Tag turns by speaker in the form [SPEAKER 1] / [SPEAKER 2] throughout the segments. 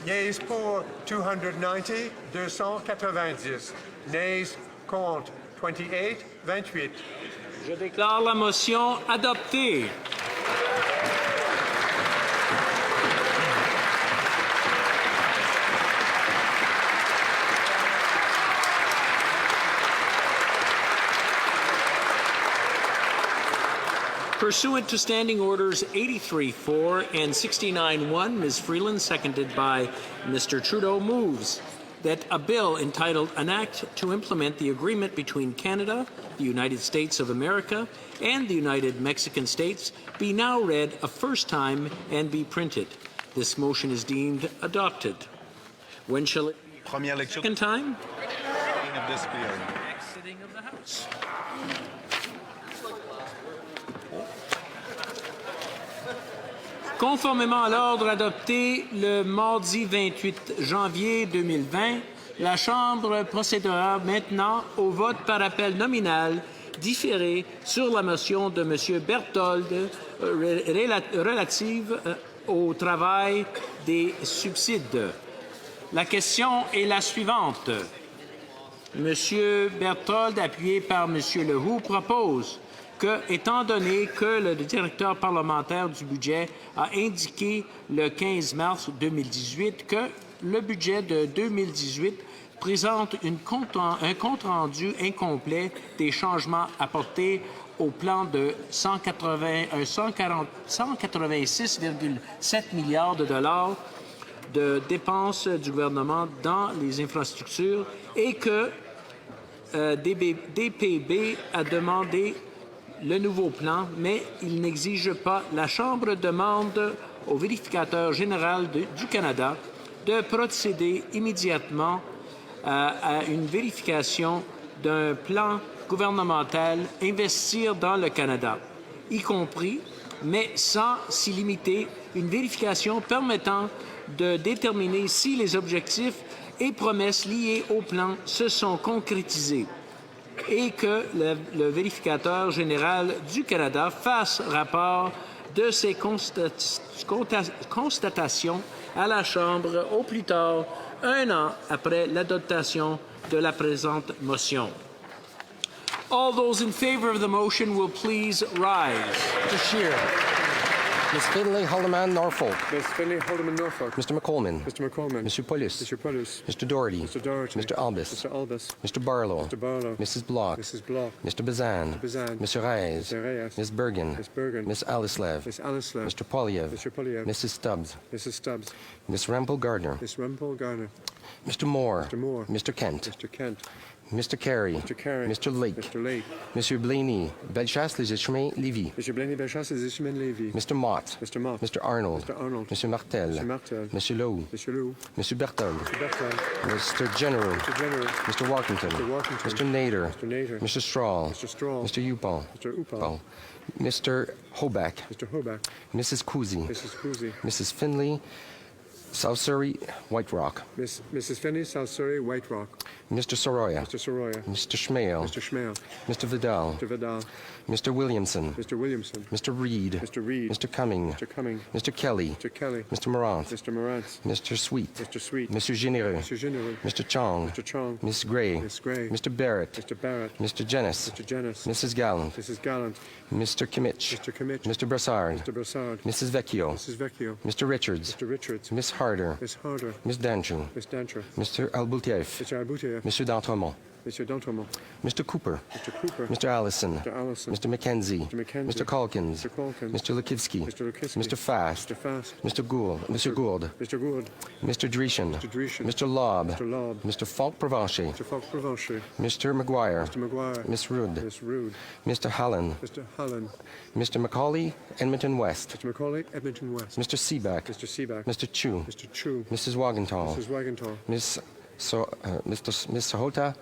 [SPEAKER 1] Yeas pour 290, 290. Nays contre 28, 28.
[SPEAKER 2] Je déclare la motion adoptée. Pursuant to Standing Orders 83-4 and 69-1, Ms. Freeland, seconded by Mr. Trudeau, moves that a bill entitled An Act to Implement the Agreement between Canada, the United States of America, and the United Mexican States be now read a first time and be printed. This motion is deemed adopted. When shall it be?
[SPEAKER 3] Première lecture.
[SPEAKER 2] Second time?
[SPEAKER 3] Of this bill.
[SPEAKER 2] Exiting of the House. Conformément à l'ordre adopté le mardi 28 janvier 2020, la Chambre procédera maintenant au vote par appel nominal différé sur la motion de M. Berthold relative au travail des subsides. La question est la suivante. M. Berthold, appuyé par M. Lehoux, propose que, étant donné que le directeur parlementaire du budget a indiqué le 15 mars 2018 que le budget de 2018 présente un compte-rendu incomplet des changements apportés au plan de 186,7 milliards de dollars de dépenses du gouvernement dans les infrastructures et que DPB a demandé le nouveau plan, mais il n'exige pas. La Chambre demande au Vérificateur général du Canada de procéder immédiatement à une vérification d'un plan gouvernemental Investir dans le Canada, y compris, mais sans s'y limiter, une vérification permettant de déterminer si les objectifs et promesses liées au plan se sont concrétisés et que le vérificateur général du Canada fasse rapport de ces constatations à la Chambre au plus tard 1 an après l'adoption de la présente motion. All those in favor of the motion will please rise.
[SPEAKER 4] Mr. Scheer. Ms. Finlay, Holloman, Norfolk.
[SPEAKER 1] Ms. Finlay, Holloman, Norfolk.
[SPEAKER 4] Mr. McColman.
[SPEAKER 1] Mr. McColman.
[SPEAKER 4] Mr. Paulus.
[SPEAKER 1] Mr. Paulus.
[SPEAKER 4] Mr. Doherty.
[SPEAKER 1] Mr. Doherty.
[SPEAKER 4] Mr. Albus.
[SPEAKER 1] Mr. Albus.
[SPEAKER 4] Mr. Barlow.
[SPEAKER 1] Mr. Barlow.
[SPEAKER 4] Mrs. Block.
[SPEAKER 1] Mrs. Block.
[SPEAKER 4] Mr. Bazan.
[SPEAKER 1] Mr. Bazan.
[SPEAKER 4] Mr. Reyes.
[SPEAKER 1] Mr. Reyes.
[SPEAKER 4] Ms. Bergen.
[SPEAKER 1] Ms. Bergen.
[SPEAKER 4] Ms. Alislev.
[SPEAKER 1] Ms. Alislev.
[SPEAKER 4] Mr. Polyev.
[SPEAKER 1] Mr. Polyev.
[SPEAKER 4] Mrs. Stubbs.
[SPEAKER 1] Mrs. Stubbs.
[SPEAKER 4] Ms. Rampel Gardner.
[SPEAKER 1] Ms. Rumpel Garner.
[SPEAKER 4] Mr. Moore.
[SPEAKER 1] Mr. Moore.
[SPEAKER 4] Mr. Kent.
[SPEAKER 1] Mr. Kent.
[SPEAKER 4] Mr. Carey.
[SPEAKER 1] Mr. Carey.
[SPEAKER 4] Mr. Lake.
[SPEAKER 1] Mr. Lake.
[SPEAKER 4] Monsieur Blaney. Bellechasse-les-Chemins, Lévis.
[SPEAKER 1] Mr. Blaney Bellechasse et Zishimen Levy.
[SPEAKER 4] Mr. Mott.
[SPEAKER 1] Mr. Mott.
[SPEAKER 4] Mr. Arnold.
[SPEAKER 1] Mr. Arnold.
[SPEAKER 4] Mr. Martel.
[SPEAKER 1] Mr. Martel.
[SPEAKER 4] Mr. Lowe.
[SPEAKER 1] Mr. Lou.
[SPEAKER 4] Mr. Berthold.
[SPEAKER 1] Mr. Berthold.
[SPEAKER 4] Mr. General.
[SPEAKER 1] Mr. General.
[SPEAKER 4] Mr. Walkington.
[SPEAKER 1] Mr. Walkington.
[SPEAKER 4] Mr. Nader.
[SPEAKER 1] Mr. Nader.
[SPEAKER 4] Mr. Strahl.
[SPEAKER 1] Mr. Strahl.
[SPEAKER 4] Mr. Upal.
[SPEAKER 1] Mr. Upal.
[SPEAKER 4] Paul. Mr. Hoback.
[SPEAKER 1] Mr. Hoback.
[SPEAKER 4] Mrs. Cousy.
[SPEAKER 1] Mrs. Cousy.
[SPEAKER 4] Mrs. Finley. South Surrey, White Rock.
[SPEAKER 1] Mrs. Finley, South Surrey, White Rock.
[SPEAKER 4] Mr. Soroya.
[SPEAKER 1] Mr. Soroya.
[SPEAKER 4] Mr. Schmale.
[SPEAKER 1] Mr. Schmale.
[SPEAKER 4] Mr. Vidal.
[SPEAKER 1] Mr. Vidal.
[SPEAKER 4] Mr. Williamson.
[SPEAKER 1] Mr. Williamson.
[SPEAKER 4] Mr. Reed.
[SPEAKER 1] Mr. Reed.
[SPEAKER 4] Mr. Cumming.
[SPEAKER 1] Mr. Cumming.
[SPEAKER 4] Mr. Kelly.
[SPEAKER 1] Mr. Kelly.
[SPEAKER 4] Mr. Morant.
[SPEAKER 1] Mr. Morant.
[SPEAKER 4] Mr. Sweet.
[SPEAKER 1] Mr. Sweet.
[SPEAKER 4] Monsieur Généreux.
[SPEAKER 1] Mr. Généreux.
[SPEAKER 4] Mr. Chong.
[SPEAKER 1] Mr. Chong.
[SPEAKER 4] Miss Gray.
[SPEAKER 1] Miss Gray.
[SPEAKER 4] Mr. Barrett.
[SPEAKER 1] Mr. Barrett.
[SPEAKER 4] Mr. Jennis.
[SPEAKER 1] Mr. Jennis.
[SPEAKER 4] Mrs. Gallant.
[SPEAKER 1] Mrs. Gallant.
[SPEAKER 4] Mr. Kimmich.
[SPEAKER 1] Mr. Kimmich.
[SPEAKER 4] Mr. Brassard.
[SPEAKER 1] Mr. Brassard.
[SPEAKER 4] Mrs. Vecchio.
[SPEAKER 1] Mrs. Vecchio.
[SPEAKER 4] Mr. Richards.
[SPEAKER 1] Mr. Richards.
[SPEAKER 4] Miss Harder.
[SPEAKER 1] Miss Harder.
[SPEAKER 4] Miss Danchu.
[SPEAKER 1] Miss Dancher.
[SPEAKER 4] Mr. Alboutieff.
[SPEAKER 1] Mr. Alboutieff.
[SPEAKER 4] Monsieur d'Entremont.
[SPEAKER 1] Mr. D'Entremont.
[SPEAKER 4] Mr. Cooper.
[SPEAKER 1] Mr. Cooper.
[SPEAKER 4] Mr. Allison.
[SPEAKER 1] Mr. Allison.
[SPEAKER 4] Mr. McKenzie.
[SPEAKER 1] Mr. McKenzie.
[SPEAKER 4] Mr. Calkins.
[SPEAKER 1] Mr. Calkins.
[SPEAKER 4] Mr. Lukivsky.
[SPEAKER 1] Mr. Lukivsky.
[SPEAKER 4] Mr. Fast.
[SPEAKER 1] Mr. Fast.
[SPEAKER 4] Mr. Gould. Mr. Gould.
[SPEAKER 1] Mr. Gould.
[SPEAKER 4] Mr. Dreeshen.
[SPEAKER 1] Mr. Dreeshen.
[SPEAKER 4] Mr. Lobb.
[SPEAKER 1] Mr. Lobb.
[SPEAKER 4] Mr. Falk Provencher.
[SPEAKER 1] Mr. Falk Provencher.
[SPEAKER 4] Mr. McGuire.
[SPEAKER 1] Mr. McGuire.
[SPEAKER 4] Miss Rood.
[SPEAKER 1] Miss Rood.
[SPEAKER 4] Mr. Hallen.
[SPEAKER 1] Mr. Hallen.
[SPEAKER 4] Mr. Macaulay, Edmonton West.
[SPEAKER 1] Mr. Macaulay, Edmonton West.
[SPEAKER 4] Mr. Seaback.
[SPEAKER 1] Mr. Seaback.
[SPEAKER 4] Mr. Chu.
[SPEAKER 1] Mr. Chu.
[SPEAKER 4] Mrs. Wagenthal.
[SPEAKER 1] Mrs. Wagenthal.
[SPEAKER 4] Miss Sahota,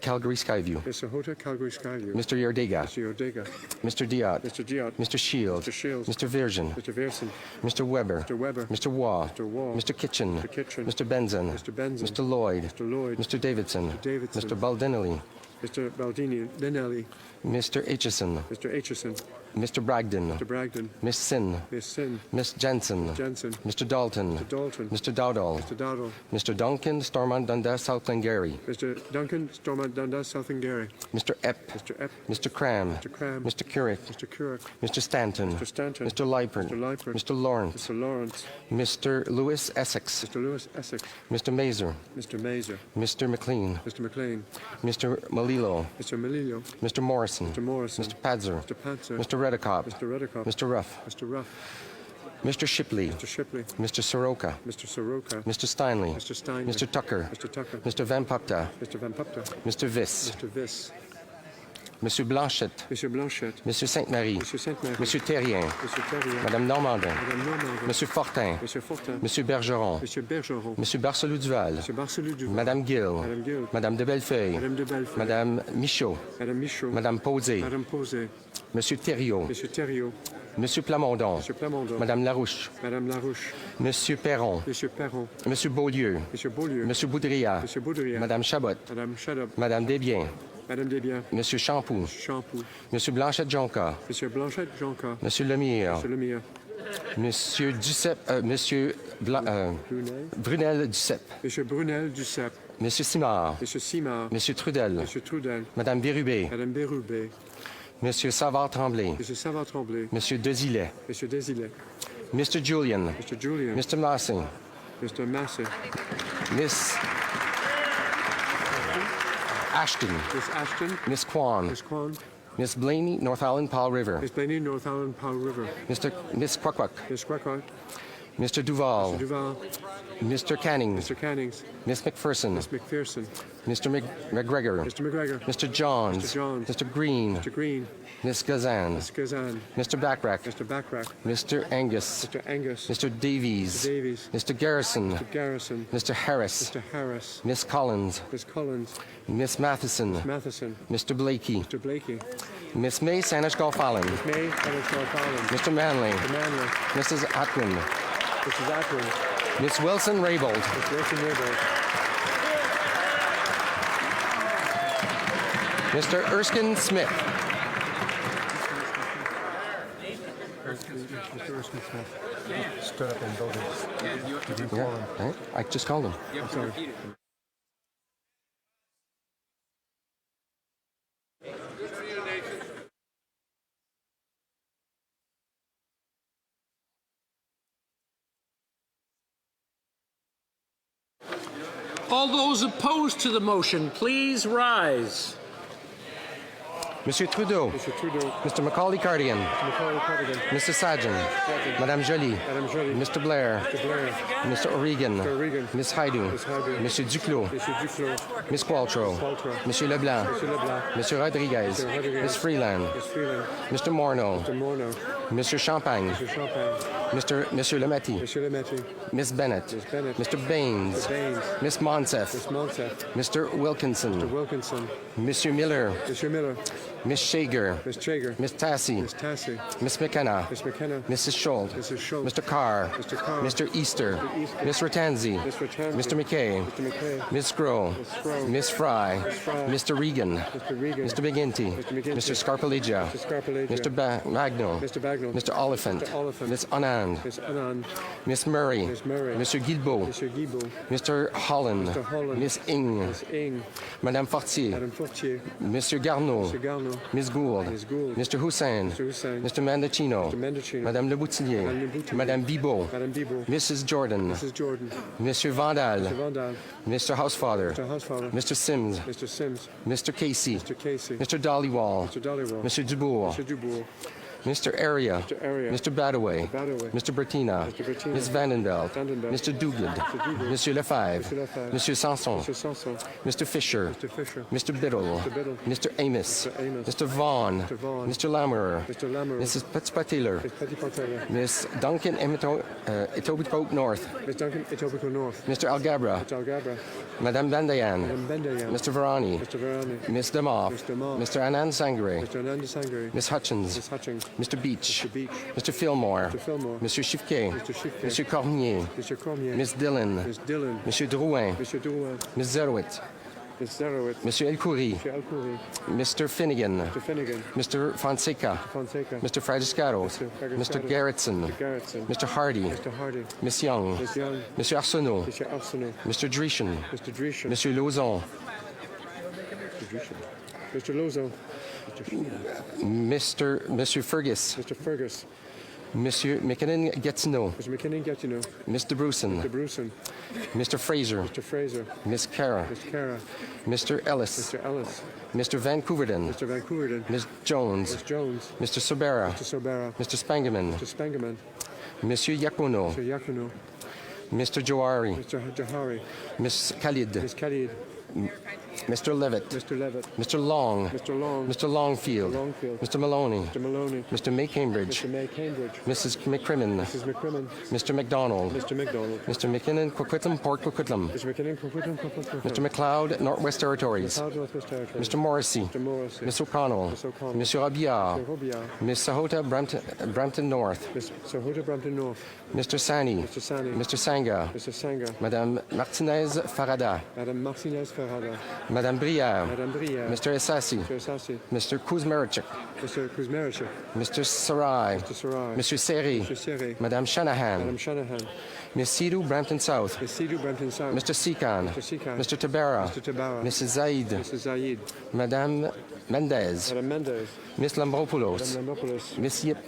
[SPEAKER 4] Calgary Skyview.
[SPEAKER 1] Mr. Hota, Calgary Skyview.
[SPEAKER 4] Mr. Yordega.
[SPEAKER 1] Mr. Yordega.
[SPEAKER 4] Mr. Diot.
[SPEAKER 1] Mr. Diot.
[SPEAKER 4] Mr. Shields.
[SPEAKER 1] Mr. Shields.
[SPEAKER 4] Mr. Virgin.
[SPEAKER 1] Mr. Verson.
[SPEAKER 4] Mr. Weber.
[SPEAKER 1] Mr. Weber.
[SPEAKER 4] Mr. Waugh.
[SPEAKER 1] Mr. Waugh.
[SPEAKER 4] Mr. Kitchen.
[SPEAKER 1] Mr. Kitchen.
[SPEAKER 4] Mr. Benson.
[SPEAKER 1] Mr. Benson.
[SPEAKER 4] Mr. Lloyd.
[SPEAKER 1] Mr. Lloyd.
[SPEAKER 4] Mr. Davidson.
[SPEAKER 1] Mr. Davidson.
[SPEAKER 4] Mr. Baldinelli.
[SPEAKER 1] Mr. Baldini, Linelli.
[SPEAKER 4] Mr. Aitchison.
[SPEAKER 1] Mr. Aitchison.
[SPEAKER 4] Mr. Bragdon,
[SPEAKER 1] Mr. Bragdon,
[SPEAKER 4] Miss Sin,
[SPEAKER 1] Miss Sin,
[SPEAKER 4] Miss Jensen,
[SPEAKER 1] Jensen,
[SPEAKER 4] Mr. Dalton,
[SPEAKER 1] Mr. Dalton,
[SPEAKER 4] Mr. Dowdall,
[SPEAKER 1] Mr. Dowdall,
[SPEAKER 4] Mr. Duncan, Stormont, Dundas, South Glengarry,
[SPEAKER 1] Mr. Duncan, Stormont, Dundas, South Glengarry,
[SPEAKER 4] Mr. Epp,
[SPEAKER 1] Mr. Epp,
[SPEAKER 4] Mr. Cram,
[SPEAKER 1] Mr. Cram,
[SPEAKER 4] Mr. Currick,
[SPEAKER 1] Mr. Currick,
[SPEAKER 4] Mr. Stanton,
[SPEAKER 1] Mr. Stanton,
[SPEAKER 4] Mr. Leipert,
[SPEAKER 1] Mr. Leipert,
[SPEAKER 4] Mr. Lawrence,
[SPEAKER 1] Mr. Lawrence,
[SPEAKER 4] Mr. Lewis Essex,
[SPEAKER 1] Mr. Lewis Essex,
[SPEAKER 4] Mr. Mazer,
[SPEAKER 1] Mr. Mazer,
[SPEAKER 4] Mr. McLean,
[SPEAKER 1] Mr. McLean,
[SPEAKER 4] Mr. Malilo,
[SPEAKER 1] Mr. Melillo,
[SPEAKER 4] Mr. Morrison,
[SPEAKER 1] Mr. Morrison,
[SPEAKER 4] Mr. Padzer,
[SPEAKER 1] Mr. Panzer,
[SPEAKER 4] Mr. Redicott,
[SPEAKER 1] Mr. Redicott,
[SPEAKER 4] Mr. Ruff,
[SPEAKER 1] Mr. Ruff,
[SPEAKER 4] Mr. Shipley,
[SPEAKER 1] Mr. Shipley,
[SPEAKER 4] Mr. Soroka,
[SPEAKER 1] Mr. Soroka,
[SPEAKER 4] Mr. Steinley,
[SPEAKER 1] Mr. Steinley,
[SPEAKER 4] Mr. Tucker,
[SPEAKER 1] Mr. Tucker,
[SPEAKER 4] Mr. Van Pupta,
[SPEAKER 1] Mr. Van Pupta,
[SPEAKER 4] Mr. Viss,
[SPEAKER 1] Mr. Viss,
[SPEAKER 4] Monsieur Blanchette,
[SPEAKER 1] Monsieur Blanchette,
[SPEAKER 4] Monsieur Sainte-Marie,
[SPEAKER 1] Monsieur Sainte-Marie,
[SPEAKER 4] Monsieur Terrien,
[SPEAKER 1] Monsieur Terrier,
[SPEAKER 4] Madame Normandin,
[SPEAKER 1] Madame Normandin,
[SPEAKER 4] Monsieur Fortin,
[SPEAKER 1] Monsieur Fortin,
[SPEAKER 4] Monsieur Bergeron,
[SPEAKER 1] Monsieur Bergeron,
[SPEAKER 4] Monsieur Barcelou-Duval,
[SPEAKER 1] Monsieur Barcelou Duval,
[SPEAKER 4] Madame Gill,
[SPEAKER 1] Madame Gill,
[SPEAKER 4] Madame de Bellefeuille,
[SPEAKER 1] Madame de Bellefeuille,
[SPEAKER 4] Madame Michaud,
[SPEAKER 1] Madame Michaud,
[SPEAKER 4] Madame Posé,
[SPEAKER 1] Madame Posé,
[SPEAKER 4] Monsieur Thériault,
[SPEAKER 1] Monsieur Thériault,
[SPEAKER 4] Monsieur Plamondon,
[SPEAKER 1] Monsieur Plamondon,
[SPEAKER 4] Madame Larouche,
[SPEAKER 1] Madame Larouche,
[SPEAKER 4] Monsieur Perron,
[SPEAKER 1] Monsieur Perron,
[SPEAKER 4] Monsieur Beaulieu,
[SPEAKER 1] Monsieur Beaulieu,
[SPEAKER 4] Monsieur Boudria,
[SPEAKER 1] Monsieur Baudrillard,
[SPEAKER 4] Madame Chabot,
[SPEAKER 1] Madame Chadop,
[SPEAKER 4] Madame Desbiens,
[SPEAKER 1] Madame Desbiens,
[SPEAKER 4] Monsieur Champoux,
[SPEAKER 1] Champoux,
[SPEAKER 4] Monsieur Blanchette-Jonca,
[SPEAKER 1] Monsieur Blanchette Jonca,
[SPEAKER 4] Monsieur Lemire,
[SPEAKER 1] Monsieur Lemire,
[SPEAKER 4] Monsieur Duceppe, Monsieur
[SPEAKER 1] Brunel,
[SPEAKER 4] Brunel Duceppe,
[SPEAKER 1] Monsieur Brunel Duceppe,
[SPEAKER 4] Monsieur Simard,
[SPEAKER 1] Monsieur Simard,
[SPEAKER 4] Monsieur Trudel,
[SPEAKER 1] Monsieur Trudel,
[SPEAKER 4] Madame Bérubé,
[SPEAKER 1] Madame Bérubé,
[SPEAKER 4] Monsieur Savard-Tremblay,
[SPEAKER 1] Monsieur Savard-Tremblay,
[SPEAKER 4] Monsieur Desilets,
[SPEAKER 1] Monsieur Désilet,
[SPEAKER 4] Mr. Julian,
[SPEAKER 1] Mr. Julian,
[SPEAKER 4] Mr. Massey,
[SPEAKER 1] Mr. Massey,
[SPEAKER 4] Miss Ashton,
[SPEAKER 1] Miss Ashton,
[SPEAKER 4] Miss Kwan,
[SPEAKER 1] Miss Kwan,
[SPEAKER 4] Miss Blaney, North Island, Paul River,
[SPEAKER 1] Miss Blaney, North Island, Powell River,
[SPEAKER 4] Miss Quaquac,
[SPEAKER 1] Miss Quackart,
[SPEAKER 4] Mr. Duval,
[SPEAKER 1] Duval,
[SPEAKER 4] Mr. Cannings,
[SPEAKER 1] Mr. Cannings,
[SPEAKER 4] Miss McPherson,
[SPEAKER 1] Miss McPherson,
[SPEAKER 4] Mr. McGregor,
[SPEAKER 1] Mr. McGregor,
[SPEAKER 4] Mr. Johns,
[SPEAKER 1] Mr. Johns,
[SPEAKER 4] Mr. Green,
[SPEAKER 1] Mr. Green,
[SPEAKER 4] Miss Gazan,
[SPEAKER 1] Miss Kazan,
[SPEAKER 4] Mr. Backrack,
[SPEAKER 1] Mr. Backrack,
[SPEAKER 4] Mr. Angus,
[SPEAKER 1] Mr. Angus,
[SPEAKER 4] Mr. Davies,
[SPEAKER 1] Davies,
[SPEAKER 4] Mr. Garrison,
[SPEAKER 1] Mr. Garrison,
[SPEAKER 4] Mr. Harris,
[SPEAKER 1] Mr. Harris,
[SPEAKER 4] Miss Collins,
[SPEAKER 1] Miss Collins,
[SPEAKER 4] Miss Matheson,
[SPEAKER 1] Matheson,
[SPEAKER 4] Mr. Blakey,
[SPEAKER 1] Mr. Blakey,
[SPEAKER 4] Miss May Sanish Golfallen,
[SPEAKER 1] May, Alexander Collins,
[SPEAKER 4] Mr. Manley,
[SPEAKER 1] Manley,
[SPEAKER 4] Mrs. Atwin,
[SPEAKER 1] Mrs. Atwin,
[SPEAKER 4] Miss Wilson Raybould,
[SPEAKER 1] Miss Wilson Raybould,
[SPEAKER 4] Mr. Erskine Smith,
[SPEAKER 1] Mr. Erskine Smith stood up and voted. You didn't call him.
[SPEAKER 4] Right? I just called him.
[SPEAKER 1] I'm sorry.
[SPEAKER 2] All those opposed to the motion, please rise.
[SPEAKER 4] Monsieur Trudeau,
[SPEAKER 1] Mr. Trudeau,
[SPEAKER 4] Mr. Macaulay Cardigan,
[SPEAKER 1] Macaulay Cardigan,
[SPEAKER 4] Mr. Sajan, Madame Joly,
[SPEAKER 1] Madame Joly,
[SPEAKER 4] Mr. Blair,
[SPEAKER 1] Mr. Blair,
[SPEAKER 4] Mr. O'Regan,
[SPEAKER 1] Mr. O'Regan,
[SPEAKER 4] Miss Haidu,
[SPEAKER 1] Miss Haidu,
[SPEAKER 4] Monsieur Duclos,
[SPEAKER 1] Monsieur Duclos,
[SPEAKER 4] Miss Qualtrough,
[SPEAKER 1] Qualtrough,
[SPEAKER 4] Monsieur Leblanc,
[SPEAKER 1] Monsieur Leblanc,
[SPEAKER 4] Monsieur Rodriguez,
[SPEAKER 1] Monsieur Rodriguez,
[SPEAKER 4] Miss Freeland,
[SPEAKER 1] Miss Freeland,
[SPEAKER 4] Mr. Morneau,
[SPEAKER 1] Mr. Morneau,
[SPEAKER 4] Monsieur Champagne,
[SPEAKER 1] Mr. Champagne,
[SPEAKER 4] Monsieur Lemaitre,
[SPEAKER 1] Monsieur Lemaitre,
[SPEAKER 4] Miss Bennett,
[SPEAKER 1] Miss Bennett,
[SPEAKER 4] Mr. Baines,
[SPEAKER 1] Mr. Baines,
[SPEAKER 4] Miss Monsef,
[SPEAKER 1] Miss Monsef,
[SPEAKER 4] Mr. Wilkinson,
[SPEAKER 1] Mr. Wilkinson,
[SPEAKER 4] Monsieur Miller,
[SPEAKER 1] Monsieur Miller,
[SPEAKER 4] Miss Shager,
[SPEAKER 1] Miss Chager,
[SPEAKER 4] Miss Tassie,
[SPEAKER 1] Miss Tassie,
[SPEAKER 4] Miss McKenna,
[SPEAKER 1] Miss McKenna,
[SPEAKER 4] Mrs. Schultz,
[SPEAKER 1] Mrs. Schultz,
[SPEAKER 4] Mr. Carr,
[SPEAKER 1] Mr. Carr,
[SPEAKER 4] Mr. Easter,
[SPEAKER 1] Mr. Easter,
[SPEAKER 4] Miss Ratanzi,
[SPEAKER 1] Miss Ratanzi,
[SPEAKER 4] Mr. McKay,
[SPEAKER 1] Mr. McKay,
[SPEAKER 4] Miss Groh,
[SPEAKER 1] Groh,
[SPEAKER 4] Miss Fry,
[SPEAKER 1] Fry,
[SPEAKER 4] Mr. Regan,
[SPEAKER 1] Mr. Regan,
[SPEAKER 4] Mr. McGinty,
[SPEAKER 1] Mr. McGinty,
[SPEAKER 4] Mr. Scarpeligia,
[SPEAKER 1] Mr. Scarpeligia,
[SPEAKER 4] Mr. Magno,
[SPEAKER 1] Mr. Bagnall,
[SPEAKER 4] Mr. Oliphant,
[SPEAKER 1] Mr. Oliphant,
[SPEAKER 4] Miss Anand,
[SPEAKER 1] Miss Anand,
[SPEAKER 4] Miss Murray,
[SPEAKER 1] Miss Murray,
[SPEAKER 4] Mr. Guilbeault,
[SPEAKER 1] Monsieur Guibault,
[SPEAKER 4] Mr. Holland,
[SPEAKER 1] Mr. Holland,
[SPEAKER 4] Miss Ing,
[SPEAKER 1] Miss Ing,
[SPEAKER 4] Madame Fortier,
[SPEAKER 1] Madame Fortier,
[SPEAKER 4] Monsieur Garneau,
[SPEAKER 1] Monsieur Garneau,
[SPEAKER 4] Miss Gould,
[SPEAKER 1] Miss Gould,
[SPEAKER 4] Mr. Hussein,
[SPEAKER 1] Mr. Hussein,
[SPEAKER 4] Mr. Mendocino,
[SPEAKER 1] Mr. Mendocino,
[SPEAKER 4] Madame Leboutillier,
[SPEAKER 1] Madame Leboutillier,
[SPEAKER 4] Madame Bibot,
[SPEAKER 1] Madame Bibot,
[SPEAKER 4] Mrs. Jordan,
[SPEAKER 1] Mrs. Jordan,
[SPEAKER 4] Monsieur Vandal,
[SPEAKER 1] Mr. Vandal,
[SPEAKER 4] Mr. Housefather,
[SPEAKER 1] Mr. Housefather,
[SPEAKER 4] Mr. Sims,
[SPEAKER 1] Mr. Sims,
[SPEAKER 4] Mr. Casey,
[SPEAKER 1] Mr. Casey,
[SPEAKER 4] Mr. Dollywall,
[SPEAKER 1] Mr. Dollywall,
[SPEAKER 4] Monsieur Dubourg,
[SPEAKER 1] Mr. Dubourg,
[SPEAKER 4] Mr. Area,
[SPEAKER 1] Mr. Area,
[SPEAKER 4] Mr. Badaway,
[SPEAKER 1] Badaway,
[SPEAKER 4] Mr. Bertina,
[SPEAKER 1] Mr. Bertina,
[SPEAKER 4] Miss Vandenbelt,
[SPEAKER 1] Vandenbelt,
[SPEAKER 4] Mr. Duguid,
[SPEAKER 1] Duguid,
[SPEAKER 4] Monsieur Lefebvre,
[SPEAKER 1] Mr. Lefebvre,
[SPEAKER 4] Monsieur Sanson,
[SPEAKER 1] Mr. Sanson,
[SPEAKER 4] Mr. Fisher,
[SPEAKER 1] Mr. Fisher,
[SPEAKER 4] Mr. Biddle,
[SPEAKER 1] Mr. Biddle,
[SPEAKER 4] Mr. Amos,
[SPEAKER 1] Mr. Amos,
[SPEAKER 4] Mr. Vaughan,
[SPEAKER 1] Mr. Vaughan,
[SPEAKER 4] Mr. Lamoureux,
[SPEAKER 1] Mr. Lamoureux,
[SPEAKER 4] Mrs. Petitpataler,
[SPEAKER 1] Miss Petty Portela,
[SPEAKER 4] Miss Duncan Etobicoke North,
[SPEAKER 1] Miss Duncan Etobicoke North,
[SPEAKER 4] Mr. Algabra,
[SPEAKER 1] Mr. Algabra,
[SPEAKER 4] Madame Bandayan,
[SPEAKER 1] Madame Bendayan,
[SPEAKER 4] Mr. Varani,
[SPEAKER 1] Mr. Verani,
[SPEAKER 4] Miss Demoff,
[SPEAKER 1] Mr. Demoff,
[SPEAKER 4] Mr. Anand Sangre,
[SPEAKER 1] Mr. Ananda Sangre,
[SPEAKER 4] Miss Hutchins,
[SPEAKER 1] Miss Hutchings,
[SPEAKER 4] Mr. Beach,
[SPEAKER 1] Mr. Beach,
[SPEAKER 4] Mr. Fillmore,
[SPEAKER 1] Mr. Fillmore,
[SPEAKER 4] Monsieur Chiffquet,
[SPEAKER 1] Mr. Chiffquet,
[SPEAKER 4] Monsieur Cormier,
[SPEAKER 1] Mr. Cormier,
[SPEAKER 4] Miss Dillon,
[SPEAKER 1] Miss Dillon,
[SPEAKER 4] Monsieur Drouin,
[SPEAKER 1] Mr. Drouin,
[SPEAKER 4] Miss Zerowitz, Monsieur El Khoury, Mr. Finnegan, Mr. Fonseca, Mr. Fragiscaro, Mr. Gerritsen, Mr. Hardy, Miss Young, Monsieur Arsenault, Mr. Dreeshen, Monsieur Lauzon, Monsieur Fergus, Monsieur McKinnon-Gatineau, Mr. Bruson, Mr. Fraser, Miss Cara, Mr. Ellis, Mr. Vancouverden, Ms. Jones, Mr. Sobera, Mr. Spangeman, Monsieur Yakuno, Mr. Johari, Miss Khalid, Mr. Levitt, Mr. Long, Mr. Longfield, Mr. Maloney, Mr. May Cambridge, Mrs. McCrimmon, Mr. McDonald, Mr. McKinnon, Coquitlam, Port Coquitlam, Mr. McLeod, Northwest Territories, Mr. Morrissey, Miss O'Connell, Monsieur Robillard, Miss Sahota, Brampton North, Mr. Sani, Mr. Sanga, Madame Martinez Farada, Madame Brière, Mr. Essasi, Mr. Kuzmerichuk, Mr. Sarai, Mr. Seri, Madame Shanahan, Miss Sidhu, Brampton South, Mr. Sikan, Mr. Tabera, Mrs. Zaid, Madame Mendez, Miss Lambropoulos, Miss Yip,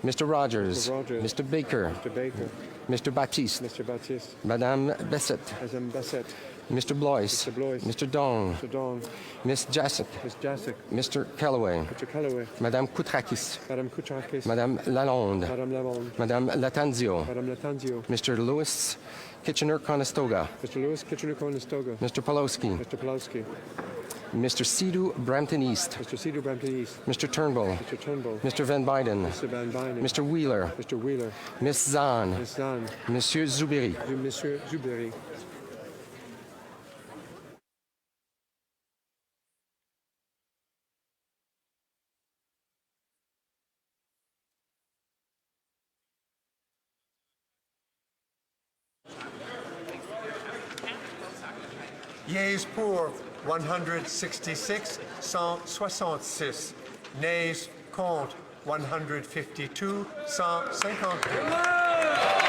[SPEAKER 4] Mr. Rogers, Mr. Baker, Mr. Baptiste, Madame Bessette, Mr. Blois, Mr. Dong, Miss Jacek, Mr. Calloway, Madame Koutrakis, Madame Lalonde, Madame Latanzio, Mr. Lewis Kitchener-Conestoga, Mr. Pawlowski, Mr. Sidhu, Brampton East, Mr. Turnbull, Mr. Van Buyden, Mr. Wheeler, Miss Zahn, Monsieur Zubiri.
[SPEAKER 1] Yeas pour 166, 166. Nays contre 152, 152.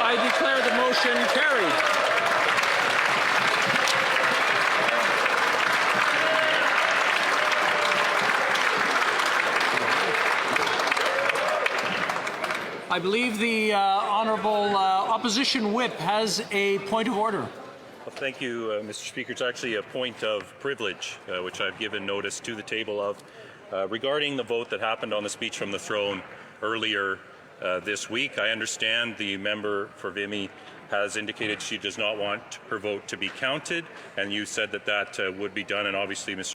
[SPEAKER 2] I declare the motion carried. I believe the Honourable Opposition Whip has a point of order.
[SPEAKER 5] Well, thank you, Mr. Speaker. It's actually a point of privilege, which I've given notice to the table of, regarding the vote that happened on the speech from the throne earlier this week. I understand the member for Vimy has indicated she does not want her vote to be counted, and you said that that would be done, and obviously, Mr.